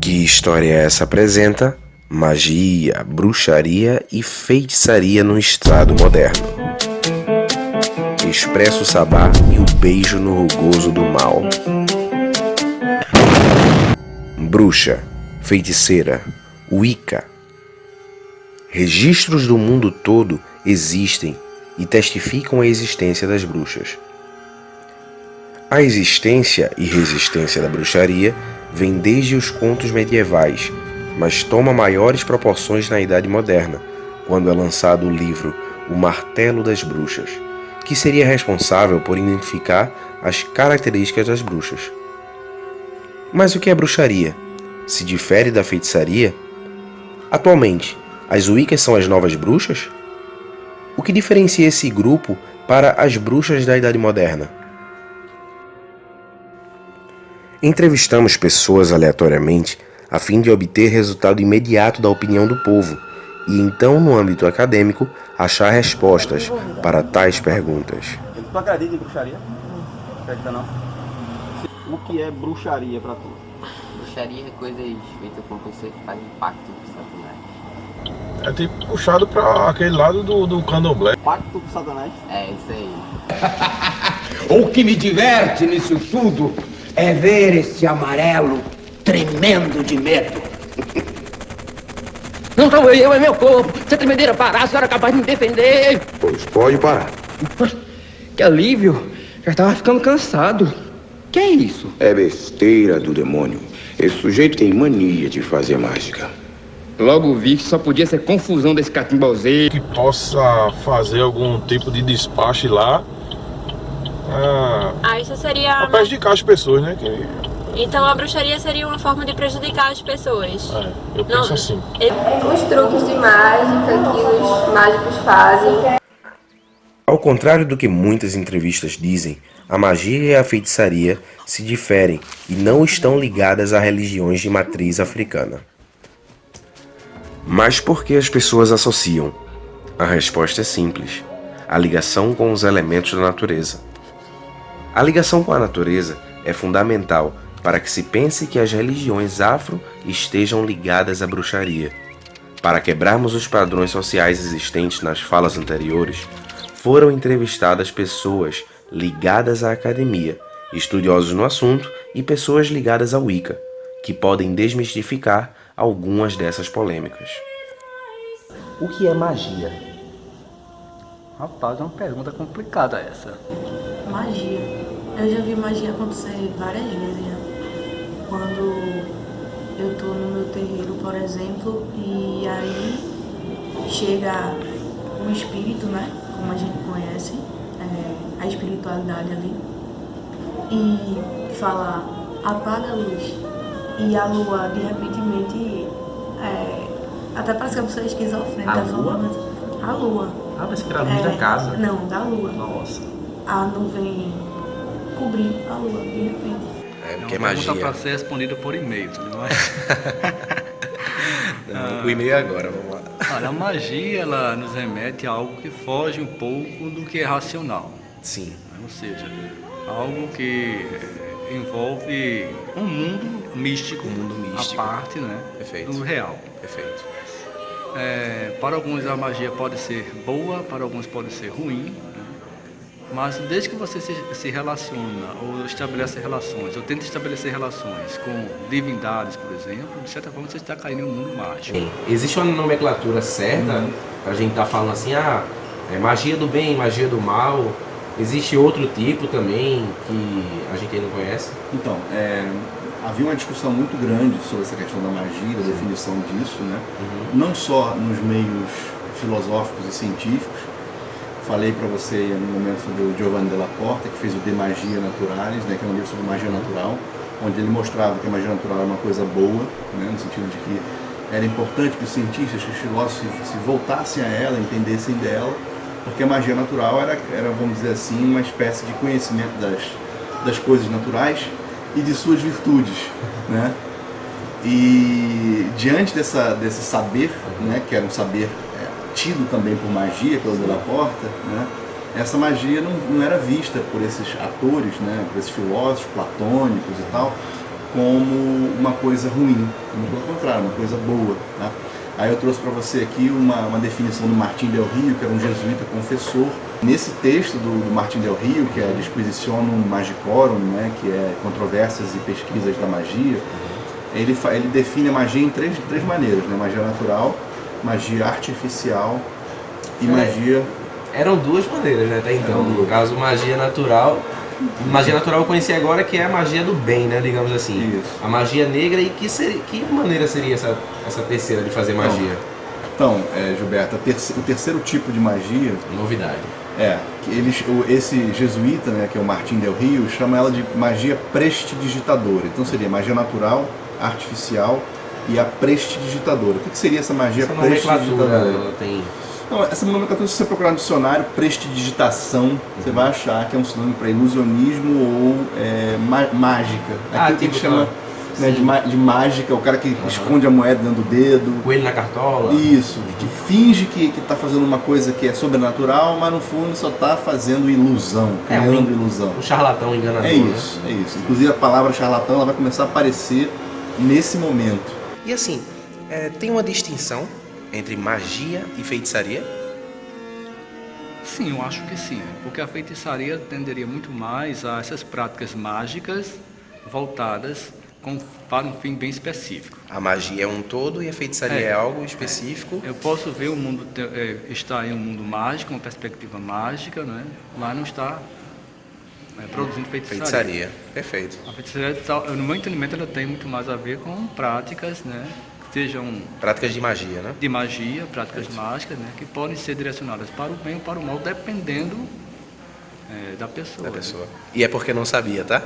Que história é essa apresenta magia, bruxaria e feitiçaria no estrado moderno? Expresso Sabá e o beijo no rugoso do mal. Bruxa, feiticeira, Wicca. Registros do mundo todo existem e testificam a existência das bruxas. A existência e resistência da bruxaria vem desde os contos medievais, mas toma maiores proporções na Idade Moderna, quando é lançado o livro O Martelo das Bruxas, que seria responsável por identificar as características das bruxas. Mas o que é bruxaria? Se difere da feitiçaria? Atualmente, as Wiccas são as novas bruxas? O que diferencia esse grupo para as bruxas da Idade Moderna? Entrevistamos pessoas aleatoriamente a fim de obter resultado imediato da opinião do povo e então, no âmbito acadêmico, achar respostas para tais perguntas. Tu acredita em bruxaria? Não acredita não? O que é bruxaria pra tu? Bruxaria é coisas feitas com pessoas que fazem pacto com Satanás. É tipo puxado pra aquele lado do candomblé. Pacto com Satanás? É isso aí. O que me diverte nisso tudo é ver esse amarelo tremendo de medo. Não sou eu, é meu corpo. Se a tremedeira parar, a senhora é capaz de me defender. Pois pode parar. Que alívio. Já estava ficando cansado. Que é isso? É besteira do demônio. Esse sujeito tem mania de fazer mágica. Logo vi que só podia ser confusão desse catimbozeiro. Que possa fazer algum tipo de despacho lá. Isso seria... Pra prejudicar as pessoas, né? Então a bruxaria seria uma forma de prejudicar as pessoas. Eu penso assim. Os truques de mágica que os mágicos fazem. Ao contrário do que muitas entrevistas dizem, a magia e a feitiçaria se diferem e não estão ligadas a religiões de matriz africana. Mas por que as pessoas associam? A resposta é simples: a ligação com os elementos da natureza. A ligação com a natureza é fundamental para que se pense que as religiões afro estejam ligadas à bruxaria. Para quebrarmos os padrões sociais existentes nas falas anteriores, foram entrevistadas pessoas ligadas à academia, estudiosos no assunto e pessoas ligadas à Wicca, que podem desmistificar algumas dessas polêmicas. O que é magia? Rapaz, é uma pergunta complicada essa. Magia. Eu já vi magia acontecer várias vezes, né? Quando eu tô no meu terreiro, por exemplo, e aí chega um espírito, né? Como a gente conhece, a espiritualidade ali, e fala, apaga a luz. E a lua, de repente, até parece que a pessoa é esquizofrênica. A lua? A lua. Ah, mas que era a luz da casa. Não, da lua. Nossa. A nuvem cobriu a lua, de repente. Porque é magia. Para ser respondida por e-mail, não é? O e-mail é agora, vamos lá. Olha, a magia, ela nos remete a algo que foge um pouco do que é racional. Sim. Ou seja, algo que envolve um mundo místico, a parte, né, do real. Perfeito. Para alguns a magia pode ser boa, para alguns pode ser ruim, né? Mas desde que você se relaciona ou estabelece relações, ou tenta estabelecer relações com divindades, por exemplo, de certa forma você está caindo no mundo mágico. Sim. Existe uma nomenclatura certa pra gente estar falando assim, é magia do bem, magia do mal? Existe outro tipo também que a gente ainda não conhece? Então, havia uma discussão muito grande sobre essa questão da magia, da definição disso, né? Não só nos meios filosóficos e científicos. Falei para você no momento sobre o Giovanni Della Porta, que fez o De Magia Naturalis, né, que é um livro sobre magia natural, onde ele mostrava que a magia natural era uma coisa boa, né, no sentido de que era importante que os cientistas, que os filósofos se voltassem a ela, entendessem dela, porque a magia natural era, vamos dizer assim, uma espécie de conhecimento das coisas naturais e de suas virtudes, né? E diante desse saber, né, que era um saber tido também por magia, pelo Della Porta, né, essa magia não era vista por esses atores, né, por esses filósofos platônicos e tal, como uma coisa ruim, muito pelo contrário, uma coisa boa. Tá? Aí eu trouxe para você aqui uma definição do Martin del Rio, que era um jesuíta confessor. Nesse texto do Martin del Rio, que é Disquisitionum Magicorum, né, que é Controvérsias e Pesquisas da Magia, ele define a magia em três maneiras, né? Magia natural, magia artificial e magia... Eram duas maneiras, né, até então. No caso, magia natural. Magia natural eu conheci agora, que é a magia do bem, né, digamos assim. Isso. A magia negra, e que maneira seria essa terceira de fazer magia? Então, Gilberto, o terceiro tipo de magia... Novidade. Esse jesuíta, né, que é o Martin del Rio, chama ela de magia prestidigitadora. Então seria magia natural, artificial e a prestidigitadora. O que seria essa magia prestidigitadora? Não, essa nomenclatura, se você procurar no dicionário, prestidigitação, você vai achar que é um sinônimo para ilusionismo ou mágica. Aquilo que a gente chama, né, de mágica, o cara que esconde a moeda dentro do dedo. Coelho na cartola. Isso, que finge que está fazendo uma coisa que é sobrenatural, mas no fundo só está fazendo ilusão, criando ilusão. Um charlatão enganador. É isso. Inclusive a palavra charlatão ela vai começar a aparecer nesse momento. E assim, tem uma distinção entre magia e feitiçaria? Sim, eu acho que sim, porque a feitiçaria tenderia muito mais a essas práticas mágicas voltadas para um fim bem específico. A magia é um todo e a feitiçaria é algo específico. Eu posso ver o mundo estar em um mundo mágico, uma perspectiva mágica, né? Lá não está produzindo feitiçaria. Perfeito. A feitiçaria, no meu entendimento, ela tem muito mais a ver com práticas, né? Sejam práticas de magia, né? De magia, práticas mágicas, né? Que podem ser direcionadas para o bem ou para o mal, dependendo da pessoa. Né? E é porque não sabia, tá?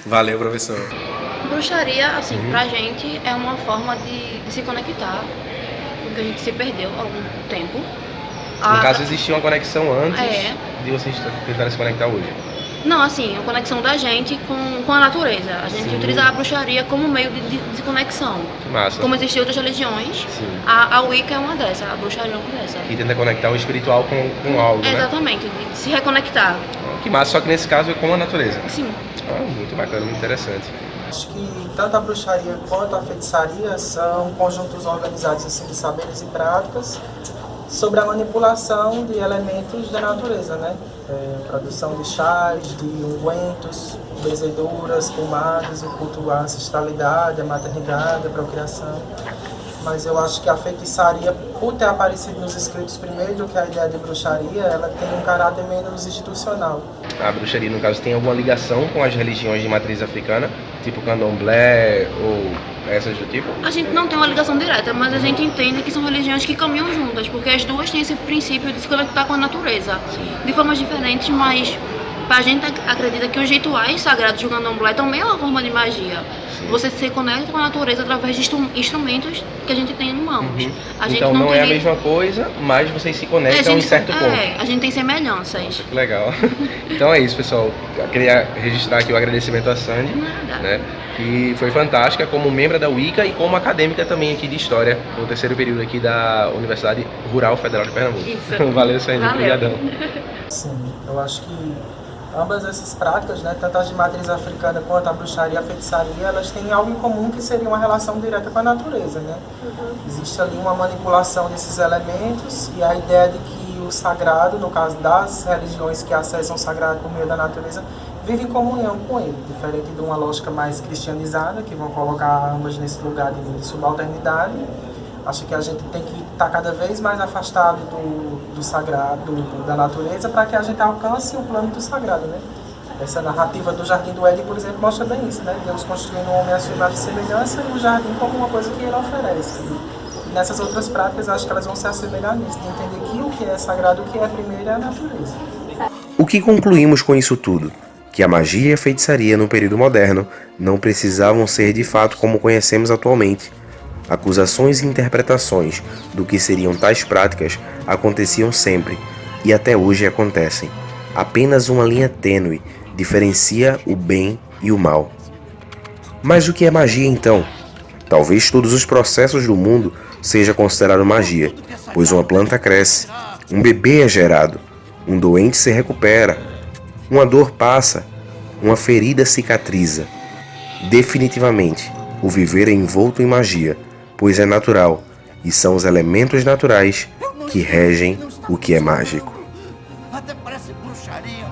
Valeu, professor. Bruxaria, assim, pra gente é uma forma de se conectar, porque a gente se perdeu há algum tempo. No caso, existia uma conexão antes de vocês tentarem se conectar hoje. Não, assim, a conexão da gente com a natureza. A gente utiliza a bruxaria como meio de conexão. Que massa. Como existem outras religiões, a Wicca é uma dessas, a bruxaria é uma dessas. E tenta conectar o espiritual com algo, Exatamente, de se reconectar. Que massa, só que nesse caso é com a natureza. Sim. Muito bacana, muito interessante. Acho que tanto a bruxaria quanto a feitiçaria são conjuntos organizados assim, de saberes e práticas sobre a manipulação de elementos da natureza, né? Produção de chás, de ungüentos, benzeduras, pomadas, o culto à ancestralidade, à maternidade, à procriação. Mas eu acho que a feitiçaria, por ter aparecido nos escritos primeiro do que a ideia de bruxaria, ela tem um caráter menos institucional. A bruxaria, no caso, tem alguma ligação com as religiões de matriz africana, tipo candomblé ou essas do tipo? A gente não tem uma ligação direta, mas a gente entende que são religiões que caminham juntas, porque as duas têm esse princípio de se conectar com a natureza, de formas diferentes, mas a gente acredita que os rituais sagrados do candomblé também é uma forma de magia. Você se conecta com a natureza através de instrumentos que a gente tem em mãos. A gente então não é a mesma coisa, mas vocês se conectam a um certo ponto. A gente tem semelhanças. Legal. Então é isso, pessoal. Eu queria registrar aqui o agradecimento a Sandy, né, que foi fantástica como membro da Wicca e como acadêmica também aqui de História, no terceiro período aqui da Universidade Rural Federal de Pernambuco. Isso. Valeu, Sandy. Obrigadão. Sim, eu acho que ambas essas práticas, né, tanto as de matriz africana quanto a bruxaria e a feitiçaria, elas têm algo em comum que seria uma relação direta com a natureza, né? Existe ali uma manipulação desses elementos e a ideia de que o sagrado, no caso das religiões que acessam o sagrado por meio da natureza, vive em comunhão com ele, diferente de uma lógica mais cristianizada, que vão colocar ambas nesse lugar de subalternidade. Acho que a gente tem que estar cada vez mais afastado do sagrado, da natureza, para que a gente alcance o plano do sagrado, né? Essa narrativa do Jardim do Éden, por exemplo, mostra bem isso, né? Deus construindo o homem à sua imagem e semelhança e o jardim como uma coisa que ele oferece. E nessas outras práticas, acho que elas vão se assemelhar nisso, de entender que o que é sagrado, o que é primeiro é a natureza. O que concluímos com isso tudo? Que a magia e a feitiçaria no período moderno não precisavam ser de fato como conhecemos atualmente. Acusações e interpretações do que seriam tais práticas aconteciam sempre e até hoje acontecem. Apenas uma linha tênue diferencia o bem e o mal. Mas o que é magia então? Talvez todos os processos do mundo seja considerado magia, pois uma planta cresce, um bebê é gerado, um doente se recupera, uma dor passa, uma ferida cicatriza. Definitivamente, o viver é envolto em magia, pois é natural, e são os elementos naturais que regem o que é mágico. Até parece bruxaria.